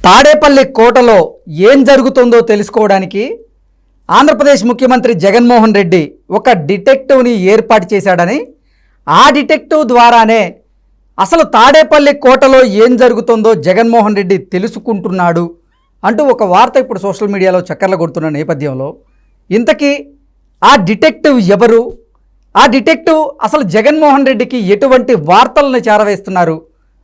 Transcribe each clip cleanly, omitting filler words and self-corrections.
తాడేపల్లి కోటలో ఏం జరుగుతుందో తెలుసుకోవడానికి ఆంధ్రప్రదేశ్ ముఖ్యమంత్రి జగన్మోహన్ రెడ్డి ఒక డిటెక్టివ్ని ఏర్పాటు చేశాడని, ఆ డిటెక్టివ్ ద్వారానే అసలు తాడేపల్లి కోటలో ఏం జరుగుతుందో జగన్మోహన్ రెడ్డి తెలుసుకుంటున్నాడు అంటూ ఒక వార్త ఇప్పుడు సోషల్ మీడియాలో చక్కర్లు కొడుతున్న నేపథ్యంలో, ఇంతకీ ఆ డిటెక్టివ్ ఎవరు, ఆ డిటెక్టివ్ అసలు జగన్మోహన్ రెడ్డికి ఎటువంటి వార్తలను చేరవేస్తున్నారు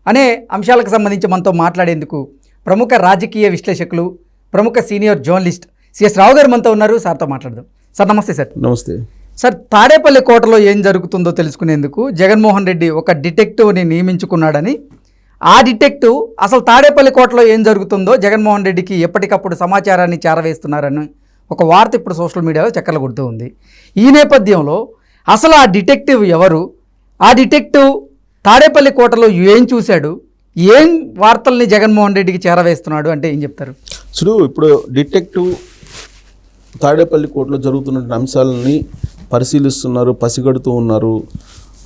అనే అంశాలకు సంబంధించి మనతో మాట్లాడేందుకు ప్రముఖ రాజకీయ విశ్లేషకులు, ప్రముఖ సీనియర్ జర్నలిస్ట్ సిఎస్ రావు గారు మనతో ఉన్నారు. సార్తో మాట్లాడదాం. సార్ నమస్తే. సార్ నమస్తే. సార్, తాడేపల్లి కోటలో ఏం జరుగుతుందో తెలుసుకునేందుకు జగన్మోహన్ రెడ్డి ఒక డిటెక్టివ్ని నియమించుకున్నాడని, ఆ డిటెక్టివ్ అసలు తాడేపల్లి కోటలో ఏం జరుగుతుందో జగన్మోహన్ రెడ్డికి ఎప్పటికప్పుడు సమాచారాన్ని చేరవేస్తున్నారని ఒక వార్త ఇప్పుడు సోషల్ మీడియాలో చక్కర్లు కొడుతూ ఉంది. ఈ నేపథ్యంలో అసలు ఆ డిటెక్టివ్ ఎవరు, ఆ డిటెక్టివ్ తాడేపల్లి కోటలో ఏం చూశాడు, ఏం వార్తల్ని జగన్మోహన్ రెడ్డికి చేరవేస్తున్నాడు అంటే ఏం చెప్తారు? ఇప్పుడు డిటెక్టివ్ తాడేపల్లి కోటలో జరుగుతున్న అంశాలని పరిశీలిస్తున్నారు, పసిగడుతూ ఉన్నారు.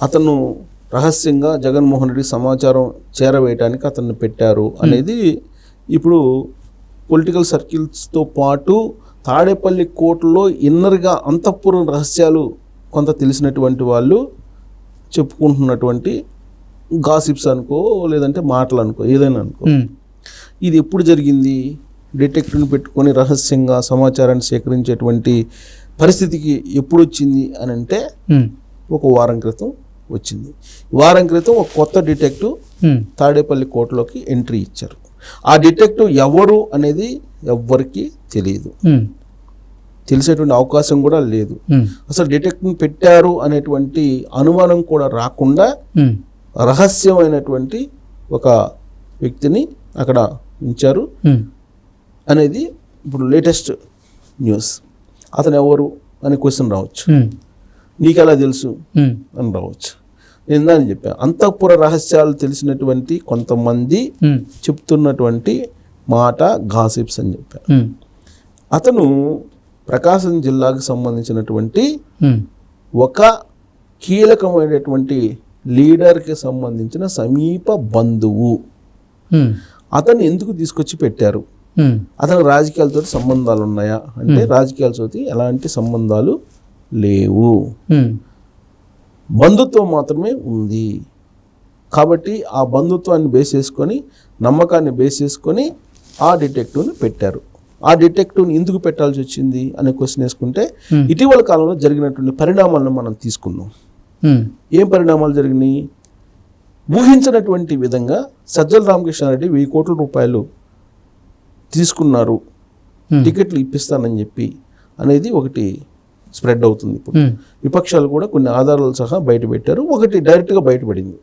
అతను రహస్యంగా జగన్మోహన్ రెడ్డి సమాచారం చేరవేయడానికి అతన్ని పెట్టారు అనేది ఇప్పుడు పొలిటికల్ సర్కిల్స్తో పాటు తాడేపల్లి కోటలో ఇన్నర్గా అంతఃపురం రహస్యాలు కొంత తెలిసినటువంటి వాళ్ళు చెప్పుకుంటున్నటువంటి గాసిప్స్ అనుకో, లేదంటే మాటలు అనుకో, ఏదైనా అనుకో. ఇది ఎప్పుడు జరిగింది? డిటెక్టివ్ని పెట్టుకొని రహస్యంగా సమాచారాన్ని సేకరించేటువంటి పరిస్థితికి ఎప్పుడు వచ్చింది అని అంటే ఒక వారం క్రితం వచ్చింది. వారం క్రితం ఒక కొత్త డిటెక్టివ్ తాడేపల్లి కోటలోకి ఎంట్రీ ఇచ్చారు. ఆ డిటెక్టివ్ ఎవరు అనేది ఎవ్వరికీ తెలియదు, తెలిసేటువంటి అవకాశం కూడా లేదు. అసలు డిటెక్టివ్ని పెట్టారు అనేటువంటి అనుమానం కూడా రాకుండా రహస్యమైనటువంటి ఒక వ్యక్తిని అక్కడ ఉంచారు అనేది ఇప్పుడు లేటెస్ట్ న్యూస్. అతను ఎవరు అని క్వశ్చన్ రావచ్చు, నీకు ఎలా తెలుసు అని రావచ్చు. నేను దాన్ని చెప్పాను, అంతఃపుర రహస్యాలు తెలిసినటువంటి కొంతమంది చెప్తున్నటువంటి మాట గాసిప్స్ అని చెప్పాను. అతను ప్రకాశం జిల్లాకు సంబంధించినటువంటి ఒక కీలకమైనటువంటి లీడర్కి సంబంధించిన సమీప బంధువు. అతను ఎందుకు తీసుకొచ్చి పెట్టారు? అతను రాజకీయాలతో సంబంధాలు ఉన్నాయా అంటే రాజకీయాలతో ఎలాంటి సంబంధాలు లేవు, బంధుత్వం మాత్రమే ఉంది. కాబట్టి ఆ బంధుత్వాన్ని బేస్ చేసుకొని, నమ్మకాన్ని బేస్ చేసుకొని ఆ డిటెక్టివ్ని పెట్టారు. ఆ డిటెక్టివ్ని ఎందుకు పెట్టాల్సి వచ్చింది అనే క్వశ్చన్ వేసుకుంటే, ఇటీవల కాలంలో జరిగినటువంటి పరిణామాలను మనం తీసుకున్నాం. ఏం పరిణామాలు జరిగినాయి? ఊహించినటువంటి విధంగా సజ్జల రామకృష్ణారెడ్డి 1000 కోట్ల రూపాయలు తీసుకున్నారు, టికెట్లు ఇప్పిస్తానని చెప్పి అనేది ఒకటి స్ప్రెడ్ అవుతుంది. ఇప్పుడు విపక్షాలు కూడా కొన్ని ఆధారాలు సహా బయట పెట్టారు. ఒకటి డైరెక్ట్గా బయటపడింది,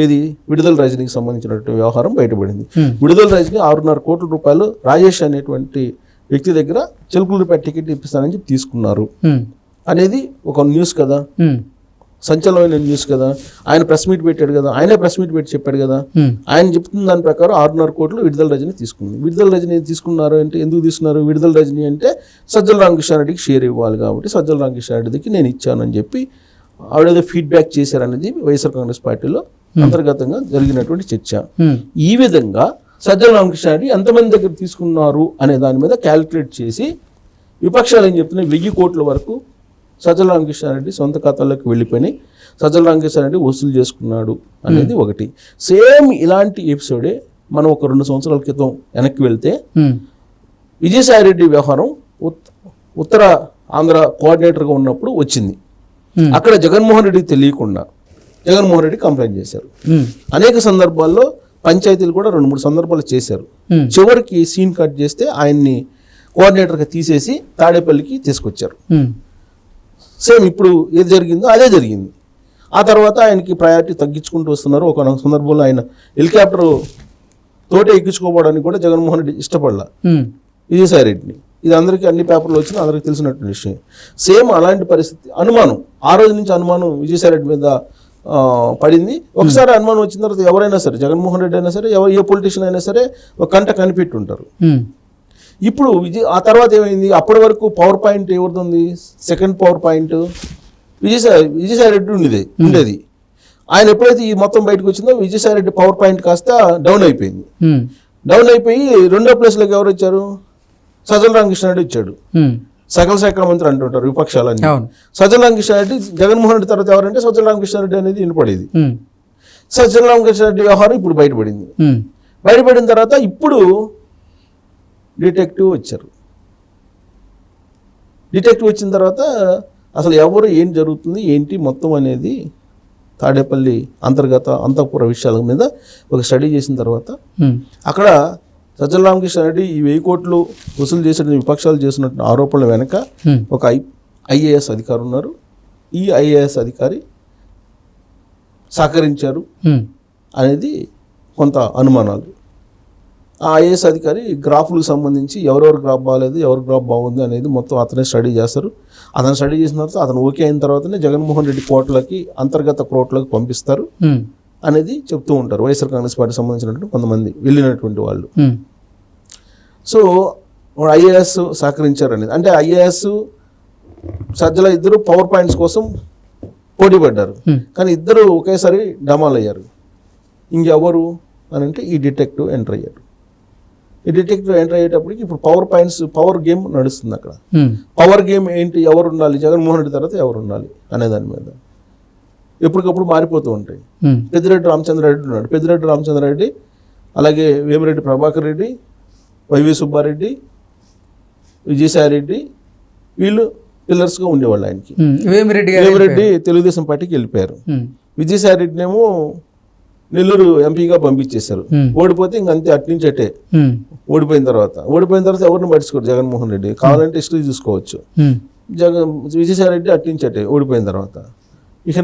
ఏది విడుదల రజనీకి సంబంధించినటువంటి వ్యవహారం బయటపడింది. విడుదల రజనీ 6.5 కోట్ల రూపాయలు రాజేష్ అనేటువంటి వ్యక్తి దగ్గర చిలుకలూరిపేట టికెట్ ఇప్పిస్తానని చెప్పి తీసుకున్నారు అనేది ఒక న్యూస్ కదా, సంచలనమైన న్యూస్ కదా. ఆయన ప్రెస్ మీట్ పెట్టాడు కదా, ఆయనే ప్రెస్ మీట్ పెట్టి చెప్పాడు కదా. ఆయన చెప్తున్న దాని ప్రకారం 6.5 కోట్లు విడుదల రజనీ తీసుకుంది. విడుదల రజనీ తీసుకున్నారు అంటే ఎందుకు తీసుకున్నారు? విడుదల రజనీ అంటే సజ్జల రామకృష్ణారెడ్డికి షేర్ ఇవ్వాలి కాబట్టి సజ్జల రామకృష్ణారెడ్డికి నేను ఇచ్చానని చెప్పి ఆవిడేదో ఫీడ్బ్యాక్ చేశారనేది వైఎస్ఆర్ కాంగ్రెస్ పార్టీలో అంతర్గతంగా జరిగినటువంటి చర్చ. ఈ విధంగా సజ్జల రామకృష్ణారెడ్డి ఎంతమంది దగ్గర తీసుకున్నారు అనే దాని మీద క్యాలిక్యులేట్ చేసి విపక్షాలు ఏం చెప్తున్నాయి, 1000 కోట్ల వరకు సజ్జల రామకృష్ణారెడ్డి సొంత ఖాతాల్లోకి వెళ్ళిపోయి సజ్జల రామకృష్ణారెడ్డి వసూలు చేసుకున్నాడు అనేది ఒకటి. సేమ్ ఇలాంటి ఎపిసోడే మనం ఒక 2 సంవత్సరాల క్రితం వెనక్కి వెళ్తే విజయసాయిరెడ్డి వ్యవహారం ఉత్తర ఆంధ్ర కోఆర్డినేటర్గా ఉన్నప్పుడు వచ్చింది. అక్కడ జగన్మోహన్ రెడ్డికి తెలియకుండా జగన్మోహన్ రెడ్డి కంప్లైంట్ చేశారు. అనేక సందర్భాల్లో పంచాయతీలు కూడా 2-3 సందర్భాలు చేశారు. చివరికి సీన్ కట్ చేస్తే ఆయన్ని కోఆర్డినేటర్గా తీసేసి తాడేపల్లికి తీసుకొచ్చారు. సేమ్ ఇప్పుడు ఏది జరిగిందో అదే జరిగింది. ఆ తర్వాత ఆయనకి ప్రయారిటీ తగ్గించుకుంటూ వస్తున్నారు. ఒక సందర్భంలో ఆయన హెలికాప్టర్ తోటే ఎక్కించుకోవడానికి కూడా జగన్మోహన్ రెడ్డి ఇష్టపడలా విజయసాయి రెడ్డిని. ఇది అందరికీ అన్ని పేపర్లు వచ్చినా అందరికీ తెలిసినటువంటి విషయం. సేమ్ అలాంటి పరిస్థితి, అనుమానం ఆ రోజు నుంచి అనుమానం విజయసాయి రెడ్డి మీద పడింది. ఒకసారి అనుమానం వచ్చిన తర్వాత ఎవరైనా సరే, జగన్మోహన్ రెడ్డి అయినా సరే, ఏ పొలిటీషియన్ అయినా సరే ఒక కంట కనిపెట్టి ఉంటారు. ఇప్పుడు ఆ తర్వాత ఏమైంది? అప్పటి వరకు పవర్ పాయింట్ ఎవరిది ఉంది? Second power point Vijayasai Reddy ఉండేది. ఆయన ఎప్పుడైతే ఈ మొత్తం బయటకు వచ్చిందో విజయసాయి రెడ్డి పవర్ పాయింట్ కాస్త డౌన్ అయిపోయింది. డౌన్ అయిపోయి రెండో ప్లేస్లోకి ఎవరు వచ్చారు? సజ్జల రామకృష్ణారెడ్డి ఇచ్చాడు. సకల శాఖ మంత్రి అంటుంటారు విపక్షాలన్నీ. సజ్జల రామకృష్ణారెడ్డి జగన్మోహన్ రెడ్డి తర్వాత ఎవరంటే సజ్జల రామకృష్ణారెడ్డి అనేది వినపడేది. సజ్జల రామకృష్ణారెడ్డి వ్యవహారం ఇప్పుడు బయటపడింది. బయటపడిన తర్వాత ఇప్పుడు డిటెక్టివ్ వచ్చారు. డిటెక్టివ్ వచ్చిన తర్వాత అసలు ఎవరు ఏం జరుగుతుంది ఏంటి మొత్తం అనేది తాడేపల్లి అంతఃపుర విషయాల మీద ఒక స్టడీ చేసిన తర్వాత అక్కడ సజ్జల రామకృష్ణారెడ్డి ఈ 1000 కోట్లు వసూలు చేసిన విపక్షాలు చేసినట్టు ఆరోపణల వెనక ఒక ఐఏఎస్ అధికారి ఉన్నారు. ఈ ఐఏఎస్ అధికారి సహకరించారు అనేది కొంత అనుమానాలు. ఆ ఐఏఎస్ అధికారి గ్రాఫ్లకు సంబంధించి ఎవరెవరు గ్రాఫ్ బాగాలేదు, ఎవరి గ్రాఫ్ బాగుంది అనేది మొత్తం అతనే స్టడీ చేస్తారు. అతను స్టడీ చేసిన తర్వాత అతను ఓకే అయిన తర్వాతనే జగన్మోహన్ రెడ్డి కోట్లకి అంతర్గత కోట్లకి పంపిస్తారు అనేది చెప్తూ ఉంటారు వైఎస్ఆర్ కాంగ్రెస్ పార్టీ సంబంధించినటువంటి కొంతమంది వెళ్ళినటువంటి వాళ్ళు. సో ఐఏఎస్ సహకరించారు అనేది అంటే ఐఏఎస్ సజ్జల ఇద్దరు పవర్ పాయింట్స్ కోసం పోటీ పడ్డారు. కానీ ఇద్దరు ఒకేసారి డమాల్ అయ్యారు. ఇంకెవరు అని అంటే ఈ డిటెక్టివ్ ఎంటర్ అయ్యారు. ఈ డిటెక్టివ్ ఎంటర్ అయ్యేటప్పటికి ఇప్పుడు పవర్ గేమ్ నడుస్తుంది అక్కడ. పవర్ గేమ్ ఏంటి, ఎవరు ఉండాలి, జగన్మోహన్ రెడ్డి తర్వాత ఎవరు ఉండాలి అనే దాని మీద ఎప్పటికప్పుడు మారిపోతూ ఉంటాయి. పెద్దిరెడ్డి రామచంద్రారెడ్డి ఉన్నాడు. పెద్దిరెడ్డి రామచంద్రారెడ్డి, అలాగే వేమిరెడ్డి ప్రభాకర్ రెడ్డి, వైవి సుబ్బారెడ్డి, విజయసాయిరెడ్డి వీళ్ళు పిల్లర్స్గా ఉండేవాళ్ళు ఆయనకి. వేమిరెడ్డి తెలుగుదేశం పార్టీకి వెళ్ళిపోయారు. విజయసాయిరెడ్డినేమో నెల్లూరు ఎంపీగా పంపించేశారు. ఓడిపోతే ఇంకంతే అట్నుంచి అట్టే. ఓడిపోయిన తర్వాత ఎవరిని పట్టించుకోరు జగన్మోహన్ రెడ్డి. కావాలంటే హిస్టరీ చూసుకోవచ్చు. విజయసాయిరెడ్డి అట్నుంచి అట్టే ఓడిపోయిన తర్వాత. ఇక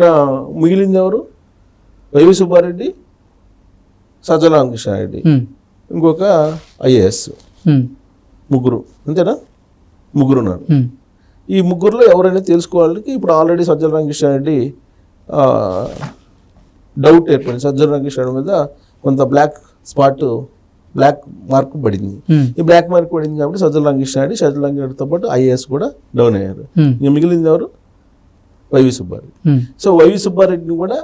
మిగిలింది ఎవరు? వైవి సుబ్బారెడ్డి, సజ్జల రామకృష్ణారెడ్డి, ఇంకొక ఐఏఎస్. ముగ్గురు, అంతేనా? ముగ్గురు ఉన్నారు. ఈ ముగ్గురులో ఎవరైనా తెలుసుకోవాలని ఇప్పుడు ఆల్రెడీ సజ్జల రామకృష్ణారెడ్డి డౌట్ ఏర్పడింది. సజ్జల రామకృష్ణారెడ్డి మీద కొంత బ్లాక్ మార్క్ పడింది. ఈ బ్లాక్ మార్క్ పడింది కాబట్టి సజ్జల రామకృష్ణారెడ్డితో పాటు ఐఏఎస్ కూడా డౌన్ అయ్యారు. ఇంకా మిగిలింది ఎవరు? వైవి సుబ్బారెడ్డి. సో వైవి సుబ్బారెడ్డిని కూడా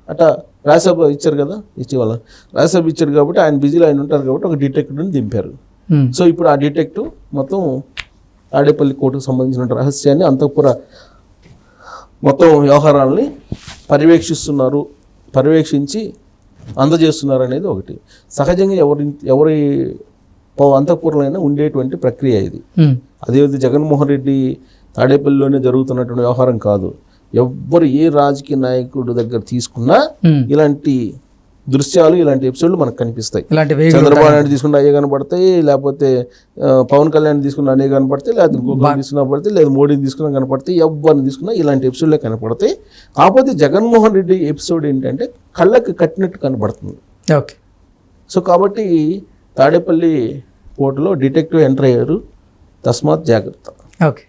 అట్లా రాజ్యసభ ఇచ్చారు కదా, ఇటీవల రాజ్యసభ ఇచ్చారు కాబట్టి ఆయన బిజీలో ఆయన ఉంటారు కాబట్టి ఒక డిటెక్టివ్ని దింపారు. సో ఇప్పుడు ఆ డిటెక్టివ్ మొత్తం తాడేపల్లి కోర్టుకు సంబంధించిన రహస్యాన్ని అంతఃపుర మొత్తం వ్యవహారాలని పర్యవేక్షించి అందజేస్తున్నారు అనేది ఒకటి. సహజంగా ఎవరి అంతఃపురంలో ఉండేటువంటి ప్రక్రియ ఇది. అదేవిధంగా జగన్మోహన్ రెడ్డి తాడేపల్లిలోనే జరుగుతున్నటువంటి వ్యవహారం కాదు. ఎవ్వరు ఏ రాజకీయ నాయకుడు దగ్గర తీసుకున్నా ఇలాంటి దృశ్యాలు, ఇలాంటి ఎపిసోడ్లు మనకు కనిపిస్తాయి. చంద్రబాబు నాయుడు తీసుకున్న అయ్యే కనపడతాయి, లేకపోతే పవన్ కళ్యాణ్ తీసుకున్న అనే కనపడతాయి, లేకపోతే ఇంకొకరు తీసుకున్నా పడతాయి, లేదా మోడీని తీసుకున్నా కనపడతాయి, ఎవరిని తీసుకున్నా ఇలాంటి ఎపిసోడ్లే కనపడతాయి. కాకపోతే జగన్మోహన్ రెడ్డి ఎపిసోడ్ ఏంటంటే కళ్ళకి కట్టినట్టు కనపడుతుంది. ఓకే. సో కాబట్టి తాడేపల్లి కోర్టులో డిటెక్టివ్ ఎంటర్ అయ్యారు. తస్మాత్ జాగ్రత్త. ఓకే.